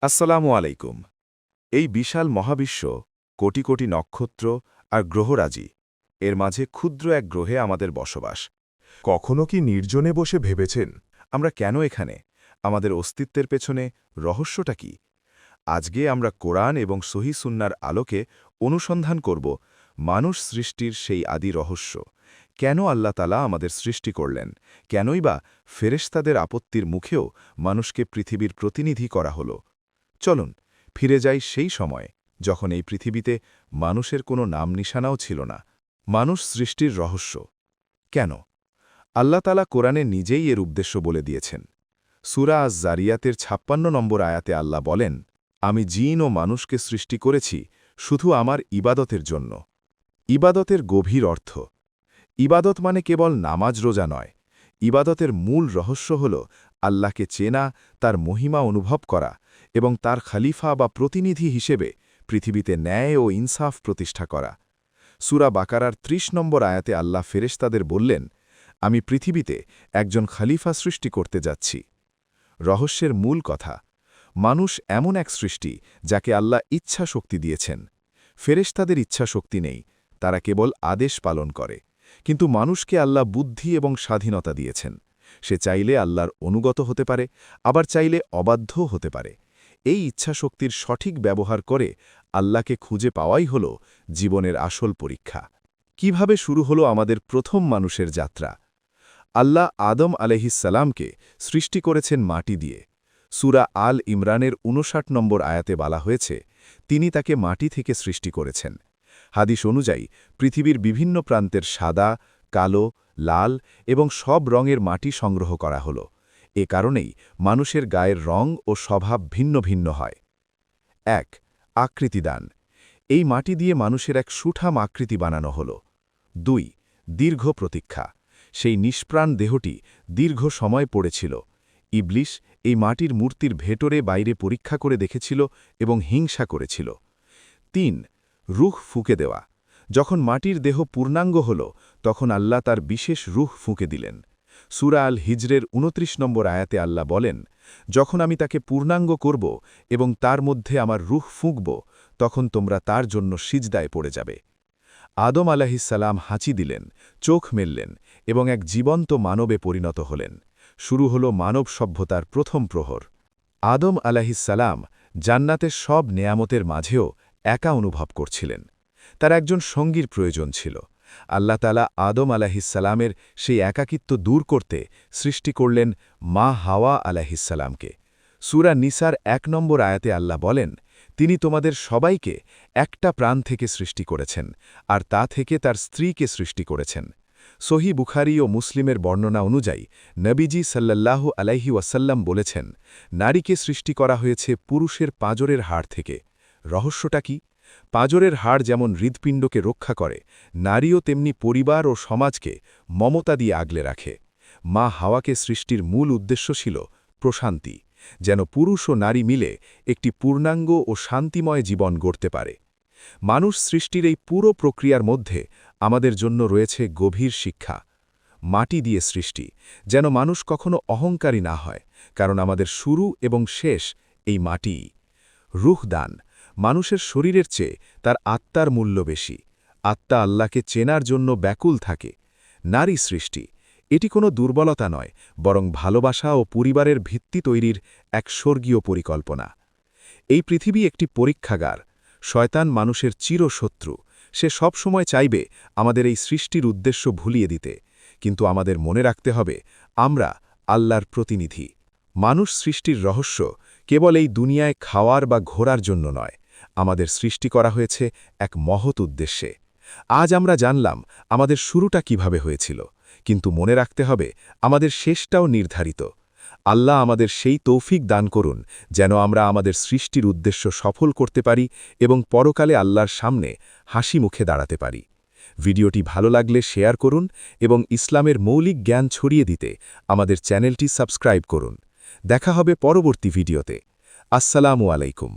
আসসালামু আলাইকুম। এই বিশাল মহাবিশ্ব, কোটি কোটি নক্ষত্র আর গ্রহরাজি, এর মাঝে ক্ষুদ্র এক গ্রহে আমাদের বসবাস। কখনো কি নির্জনে বসে ভেবেছেন আমরা কেন এখানে? আমাদের অস্তিত্বের পেছনে রহস্যটা কি? আজকে আমরা কোরআন এবং সহি সুন্নার আলোকে অনুসন্ধান করব মানুষ সৃষ্টির সেই আদি রহস্য। কেন আল্লাহ তাআলা আমাদের সৃষ্টি করলেন? কেনই বা ফেরেশতাদের আপত্তির মুখেও মানুষকে পৃথিবীর প্রতিনিধি করা হলো? চলুন ফিরে যাই সেই সময়ে যখন এই পৃথিবীতে মানুষের কোনো নাম নিশানাও ছিল না। মানুষ সৃষ্টির রহস্য কেন? আল্লাহ তাআলা কোরআনে নিজেই এর উদ্দেশ্য বলে দিয়েছেন। সূরা আজ-জারিয়াতের ৫৬ নম্বর আয়াতে আল্লাহ বলেন, আমি জিন ও মানুষকে সৃষ্টি করেছি শুধু আমার ইবাদতের জন্য। ইবাদতের গভীর অর্থ। ইবাদত মানে কেবল নামাজ রোজা নয়। ইবাদতের মূল রহস্য হল আল্লাহকে চেনা, তার মহিমা অনুভব করা এবং তার খলিফা বা প্রতিনিধি হিসেবে পৃথিবীতে ন্যায় ও ইনসাফ প্রতিষ্ঠা করা। সূরা বাকারার ৩০ নম্বর আয়াতে আল্লাহ ফেরেশতাদের বললেন, আমি পৃথিবীতে একজন খলিফা সৃষ্টি করতে যাচ্ছি। রহস্যের মূল কথা, মানুষ এমন এক সৃষ্টি যাকে আল্লাহ ইচ্ছা শক্তি দিয়েছেন। ফেরেশতাদের ইচ্ছা শক্তি নেই, তারা কেবল আদেশ পালন করে। কিন্তু মানুষকে আল্লাহ বুদ্ধি এবং স্বাধীনতা দিয়েছেন। সে চাইলে আল্লাহর অনুগত হতে পারে, আবার চাইলে অবাধ্যও হতে পারে। এই ইচ্ছাশক্তির সঠিক ব্যবহার করে আল্লাহকে খুঁজে পাওয়াই হল জীবনের আসল পরীক্ষা। কিভাবে শুরু হলো আমাদের প্রথম মানুষের যাত্রা? আল্লাহ আদম আলাইহিসসালামকে সৃষ্টি করেছেন মাটি দিয়ে। সূরা আল ইমরানের ৫৯ নম্বর আয়াতে বলা হয়েছে, তিনি তাকে মাটি থেকে সৃষ্টি করেছেন। হাদিস অনুযায়ী পৃথিবীর বিভিন্ন প্রান্তের সাদা, কালো, লাল এবং সব রঙের মাটি সংগ্রহ করা হল। এ কারণেই মানুষের গায়ের রং ও স্বভাব ভিন্ন ভিন্ন হয়। ১. আকৃতিদান। এই মাটি দিয়ে মানুষের এক সুঠাম আকৃতি বানানো হল। ২. দীর্ঘ প্রতীক্ষা। সেই নিষ্প্রাণ দেহটি দীর্ঘ সময় পড়েছিল। ইবলিস এই মাটির মূর্তির ভেতরে বাইরে পরীক্ষা করে দেখেছিল এবং হিংসা করেছিল। ৩. রুহ ফুঁকে দেওয়া। যখন মাটির দেহ পূর্ণাঙ্গ হল, তখন আল্লাহ তার বিশেষ রুহ ফুঁকে দিলেন। সূরা আল হিজরের ২৯ নম্বর আয়াতে আল্লাহ বলেন, যখন আমি তাকে পূর্ণাঙ্গ করব এবং তার মধ্যে আমার রুহ ফুঁকব, তখন তোমরা তার জন্য সিজদায় পড়ে যাবে। আদম আলাইহিসসালাম হাঁচি দিলেন, চোখ মেললেন এবং এক জীবন্ত মানবে পরিণত হলেন। শুরু হল মানব সভ্যতার প্রথম প্রহর। আদম আলাইহিসসালাম জান্নাতের সব নেয়ামতের মাঝেও একা অনুভব করছিলেন। তার একজন সঙ্গীর প্রয়োজন ছিল। আল্লাহ তাআলা আদম আলাইহিসসালামের সেই একাকিত্ব দূর করতে সৃষ্টি করলেন মা হাওয়া আলাইহিসসালামকে। সূরা নিসার ১ নম্বর আয়াতে আল্লাহ বলেন, তিনি তোমাদের সবাইকে একটা প্রাণ থেকে সৃষ্টি করেছেন, আর তা থেকে তার স্ত্রীকে সৃষ্টি করেছেন। সহি বুখারী ও মুসলিমের বর্ণনা অনুযায়ী নবীজি সাল্লাল্লাহু আলাইহি ওয়াসাল্লাম বলেছেন, নারীকে সৃষ্টি করা হয়েছে পুরুষের পাঁজরের হাড় থেকে। রহস্যটা কি? পাঁজরের হাড় যেমন হৃৎপিণ্ডকে রক্ষা করে, নারীও তেমনি পরিবার ও সমাজকে মমতা দিয়ে আগলে রাখে। মা হাওয়াকে সৃষ্টির মূল উদ্দেশ্য ছিল প্রশান্তি, যেন পুরুষ ও নারী মিলে একটি পূর্ণাঙ্গ ও শান্তিময় জীবন গড়তে পারে। মানুষ সৃষ্টির এই পুরো প্রক্রিয়ার মধ্যে আমাদের জন্য রয়েছে গভীর শিক্ষা। মাটি দিয়ে সৃষ্টি, যেন মানুষ কখনো অহংকারী না হয়, কারণ আমাদের শুরু এবং শেষ এই মাটিই। রুহ দান। মানুষের শরীরের চেয়ে তার আত্মার মূল্য বেশি। আত্মা আল্লাহকে চেনার জন্য ব্যাকুল থাকে। নারী সৃষ্টি, এটি কোনো দুর্বলতা নয়, বরং ভালোবাসা ও পরিবারের ভিত্তি তৈরির এক স্বর্গীয় পরিকল্পনা। এই পৃথিবী একটি পরীক্ষাগার। শয়তান মানুষের চিরশত্রু। সে সব সময় চাইবে আমাদের এই সৃষ্টির উদ্দেশ্য ভুলিয়ে দিতে। কিন্তু আমাদের মনে রাখতে হবে, আমরা আল্লাহর প্রতিনিধি। মানুষ সৃষ্টির রহস্য কেবল এই দুনিয়ায় খাওয়ার বা ঘোরার জন্য নয়, আমাদের সৃষ্টি করা হয়েছে এক মহৎ উদ্দেশ্যে। আজ আমরা জানলাম আমাদের শুরুটা কিভাবে হয়েছিল, কিন্তু মনে রাখতে হবে আমাদের শেষটাও নির্ধারিত। আল্লাহ আমাদের সেই তৌফিক দান করুন যেন আমরা আমাদের সৃষ্টির উদ্দেশ্য সফল করতে পারি এবং পরকালে আল্লাহর সামনে হাসি মুখে দাঁড়াতে পারি। ভিডিওটি ভালো লাগলে শেয়ার করুন এবং ইসলামের মৌলিক জ্ঞান ছড়িয়ে দিতে আমাদের চ্যানেলটি সাবস্ক্রাইব করুন। দেখা হবে পরবর্তী ভিডিওতে। আসসালামু আলাইকুম।